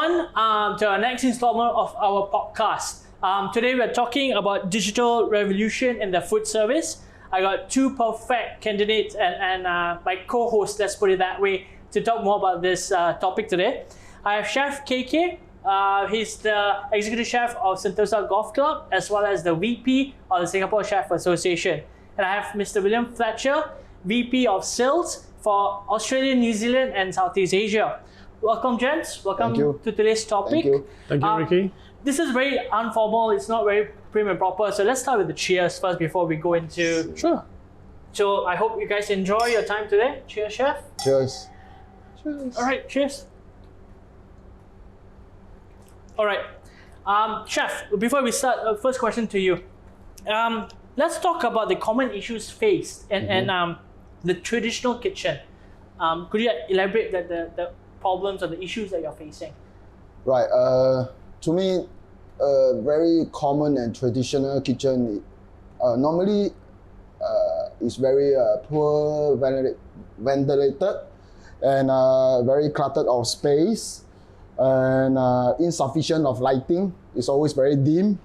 everyone, to our next installment of our podcast. Today we're talking about digital revolution in the food service. I got two perfect candidates and my co-host, let's put it that way, to talk more about this topic today. I have Chef KK. He's the Executive Chef of Sentosa Golf Club, as well as the VP of the Singapore Chef Association. And I have Mr. William Fletcher, VP of Sales for Australia, New Zealand, and Southeast Asia. Welcome, gents. Welcome to today's topic. Thank you, Ricky. This is very informal. It's not very prim and proper. So let's start with the cheers first before we go into... Sure. So I hope you guys enjoy your time today. Cheers, Chef. Cheers. Cheers. All right, cheers. All right. Chef, before we start, first question to you. Let's talk about the common issues faced and the traditional kitchen. Could you elaborate the problems or the issues that you're facing? Right. To me, a very common and traditional kitchen normally is very poor ventilated and very cluttered of space and insufficient of lighting. It's always very dim.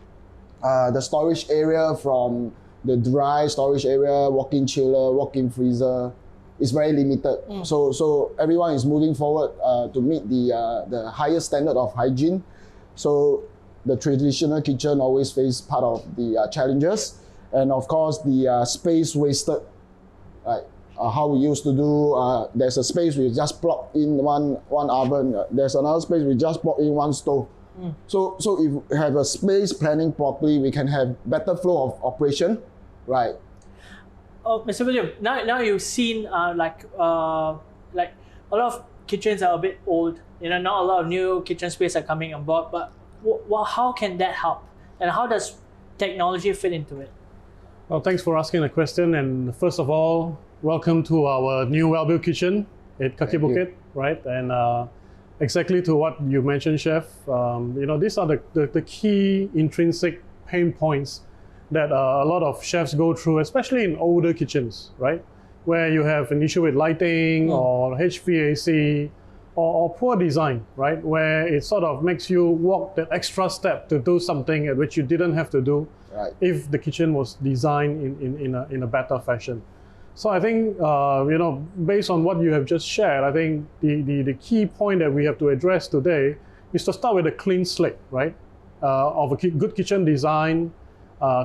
The storage area, from the dry storage area, walk-in chiller, walk-in freezer, is very limited. So everyone is moving forward to meet the highest standard of hygiene. So the traditional kitchen always face part of the challenges, and of course the space wasted. Right, how we used to do. There's a space we just plug in one oven. There's another space we just plug in one stove. So if we have a space planning properly, we can have better flow of operation. Right. Oh, Mr. William, now you've seen like a lot of kitchens are a bit old. Not a lot of new kitchen space are coming on board. But how can that help? And how does technology fit into it? Well, thanks for asking the question. And first of all, welcome to our new Welbilt kitchen at Kaki Bukit, right? And exactly to what you mentioned, Chef. These are the key intrinsic pain points that a lot of chefs go through, especially in older kitchens, right? Where you have an issue with lighting or HVAC or poor design, right? Where it sort of makes you walk that extra step to do something at which you didn't have to do if the kitchen was designed in a better fashion. So I think, based on what you have just shared, I think the key point that we have to address today is to start with a clean slate, right? Of a good kitchen design,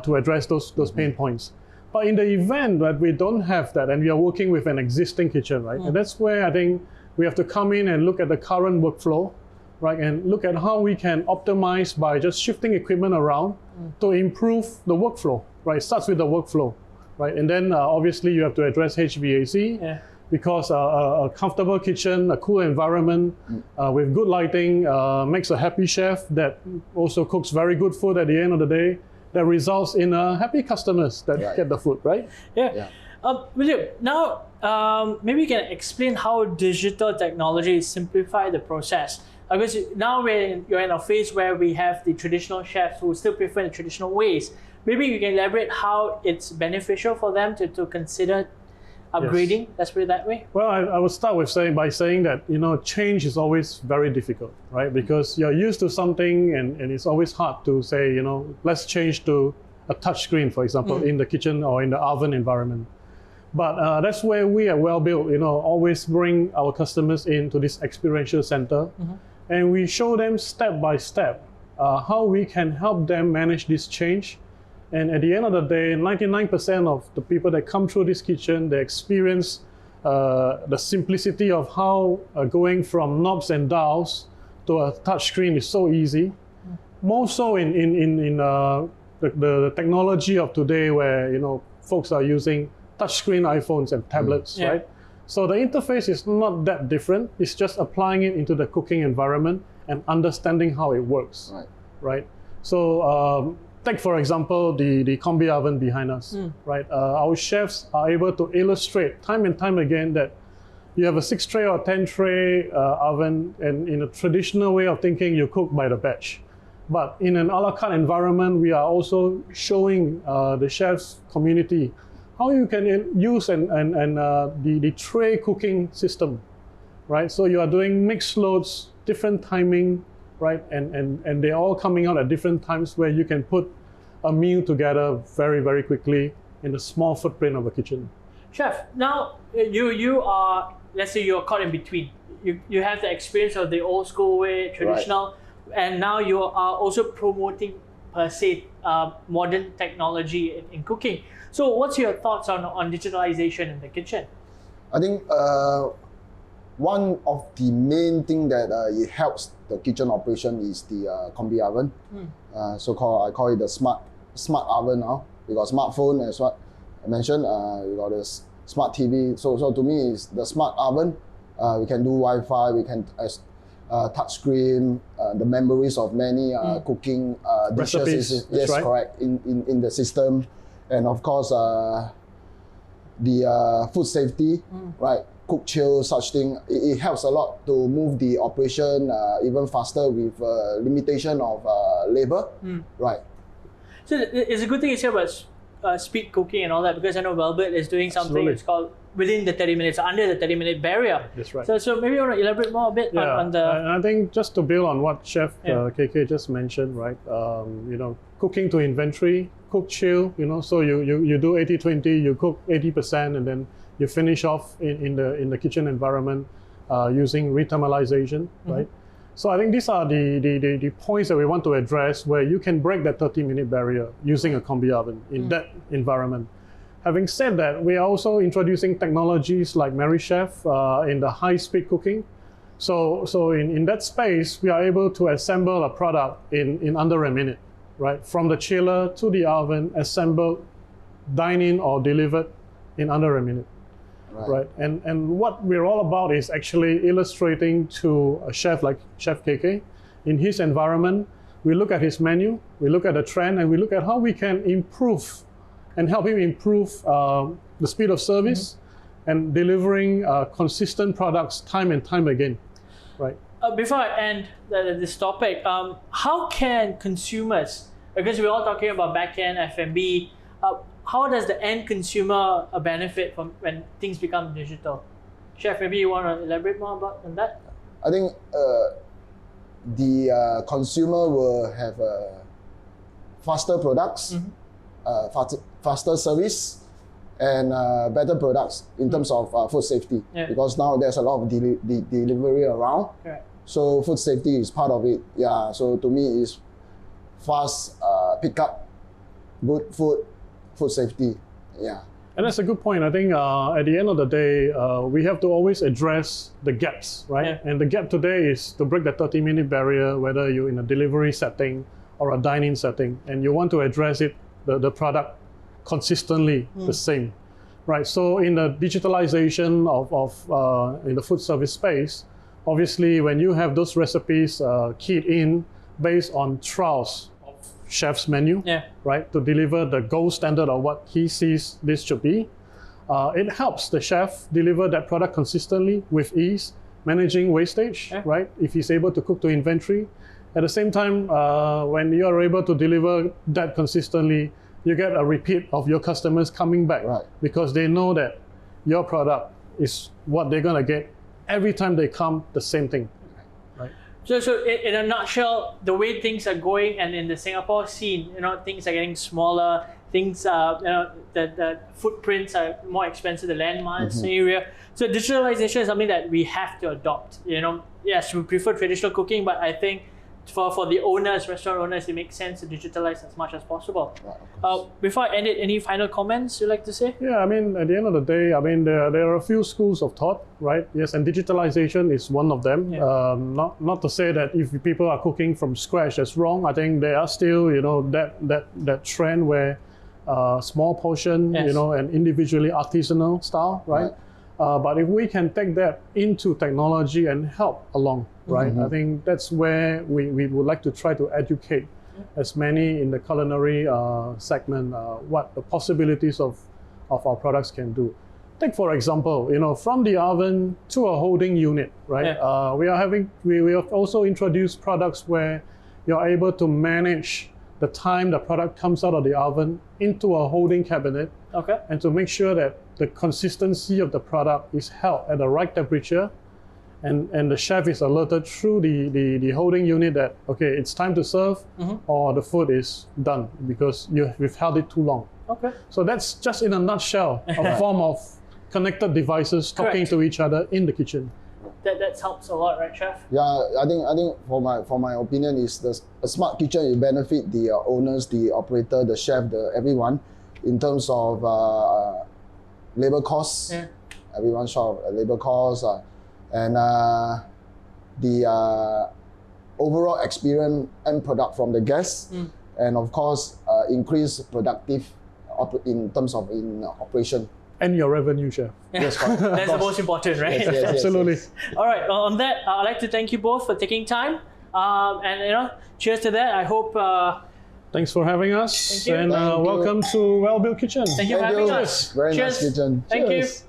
to address those pain points. But in the event that we don't have that and we are working with an existing kitchen, right? And that's where I think we have to come in and look at the current workflow, right? And look at how we can optimize by just shifting equipment around to improve the workflow, right? It starts with the workflow, right? And then obviously you have to address HVAC because a comfortable kitchen, a cool environment with good lighting makes a happy chef that also cooks very good food at the end of the day. That results in happy customers that get the food, right? William, now maybe you can explain how digital technology simplify the process. Because now you're in a phase where we have the traditional chefs who still prefer the traditional ways. Maybe you can elaborate how it's beneficial for them to consider upgrading, let's put it that way. Well, I would start with by saying that change is always very difficult, right? Because you're used to something and it's always hard to say, let's change to a touch screen, for example, in the kitchen or in the oven environment. But that's where we at Welbilt, always bring our customers into this experiential center, and we show them step by step how we can help them manage this change. And at the end of the day, 99% of the people that come through this kitchen, they experience the simplicity of how going from knobs and dials to a touch screen is so easy. More so in the technology of today, where folks are using touchscreen iPhones and tablets, right? So the interface is not that different. It's just applying it into the cooking environment and understanding how it works, right? So take, for example, the combi oven behind us, right? Our chefs are able to illustrate time and time again that you have a 6-tray or 10-tray oven, and in a traditional way of thinking, you cook by the batch. But in an a la carte environment, we are also showing the chefs community how you can use the tray cooking system, right? So you are doing mixed loads, different timing, right? And they're all coming out at different times where you can put a meal together very, very quickly in a small footprint of a kitchen. Chef, now you are, let's say you're caught in between. You have the experience of the old school way, traditional, and now you are also promoting per se modern technology in cooking. So what's your thoughts on digitalization in the kitchen? I think one of the main thing that it helps the kitchen operation is the combi oven. I call it the smart oven now. We got smartphone, as what I mentioned. We got the smart TV. So to me, it's the smart oven. We can do Wi-Fi. We can touch screen. The memories of many cooking dishes. Recipes. Yes, right. Correct. In the system, and of course the food safety, right? Cook chill, such thing. It helps a lot to move the operation even faster with limitation of labor, right? So it's a good thing you say about speed cooking and all that, because I know Welbilt is doing something. Absolutely. It's called within the 30 minutes, under the 30-minute barrier. That's right. So maybe you want to elaborate more a bit on the. And I think just to build on what Chef KK just mentioned, right? Cooking to inventory, cook chill. So you do 80-20, you cook 80%, and then you finish off in the kitchen environment using rethermalization, right? So I think these are the points that we want to address, where you can break that 30-minute barrier using a combi oven in that environment. Having said that, we are also introducing technologies like Mary Chef in the high-speed cooking. So in that space, we are able to assemble a product in under a minute, right? From the chiller to the oven, assembled, dine-in or delivered in under a minute. Right. And what we're all about is actually illustrating to a chef like Chef KK. In his environment, we look at his menu, we look at the trend, and we look at how we can improve and help him improve the speed of service and delivering consistent products time and time again. Right. Before I end this topic, how can consumers, because we're all talking about back-end F&B, how does the end consumer benefit from when things become digital? Chef, maybe you want to elaborate more on that? I think the consumer will have faster products, faster service, and better products in terms of food safety. Because now there's a lot of delivery around. Correct. So food safety is part of it. Yeah. So to me, it's fast pickup, good food safety. Yeah. And that's a good point. I think at the end of the day, we have to always address the gaps, right? Yeah. And the gap today is to break the 30-minute barrier, whether you're in a delivery setting or a dine-in setting, and you want to address it, the product consistently the same, right? So in the digitalization of in the food service space, obviously when you have those recipes keyed in based on trials of chef's menu, right, to deliver the gold standard of what he sees this should be, it helps the chef deliver that product consistently with ease, managing wastage, right, if he's able to cook to inventory. At the same time, when you are able to deliver that consistently, you get a repeat of your customers coming back, because they know that your product is what they're gonna get every time they come, the same thing. Right. So in a nutshell, the way things are going, and in the Singapore scene, things are getting smaller. Things the footprints are more expensive, the landmass area. So digitalization is something that we have to adopt. Yes, we prefer traditional cooking, but I think for the owners, restaurant owners, it makes sense to digitalize as much as possible. Before I end it, any final comments you'd like to say? Yeah, I mean, at the end of the day, I mean, there are a few schools of thought, right? Yes, and digitalization is one of them. Not to say that if people are cooking from scratch, that's wrong. I think there are still, that trend where small portion, and individually artisanal style, right? But if we can take that into technology and help along, right? I think that's where we would like to try to educate as many in the culinary segment what the possibilities of our products can do. Take for example, from the oven to a holding unit, right? We have also introduced products where you're able to manage the time the product comes out of the oven into a holding cabinet, and to make sure that the consistency of the product is held at the right temperature and the chef is alerted through the holding unit that, okay, it's time to serve, or the food is done because we've held it too long. Okay. So that's just in a nutshell a form of connected devices talking Correct. to each other in the kitchen. That helps a lot, right, chef? Yeah, I think for my opinion is a smart kitchen will benefit the owners, the operator, the chef, everyone in terms of labor costs. Yeah. Everyone short of labor costs and the overall experience and product from the guests, and of course increase productive in terms of operation. And your revenue, chef. Yes, correct. That's the most important, right? Yes, yes, Absolutely. yes. All right. On that, I'd like to thank you both for taking time. And cheers to that. I hope. Thanks for having us. Thank you. And Thank you. welcome to Welbilt Kitchen. Thank you for Thank having you. us. Very Cheers. nice kitchen. Thank Cheers. you.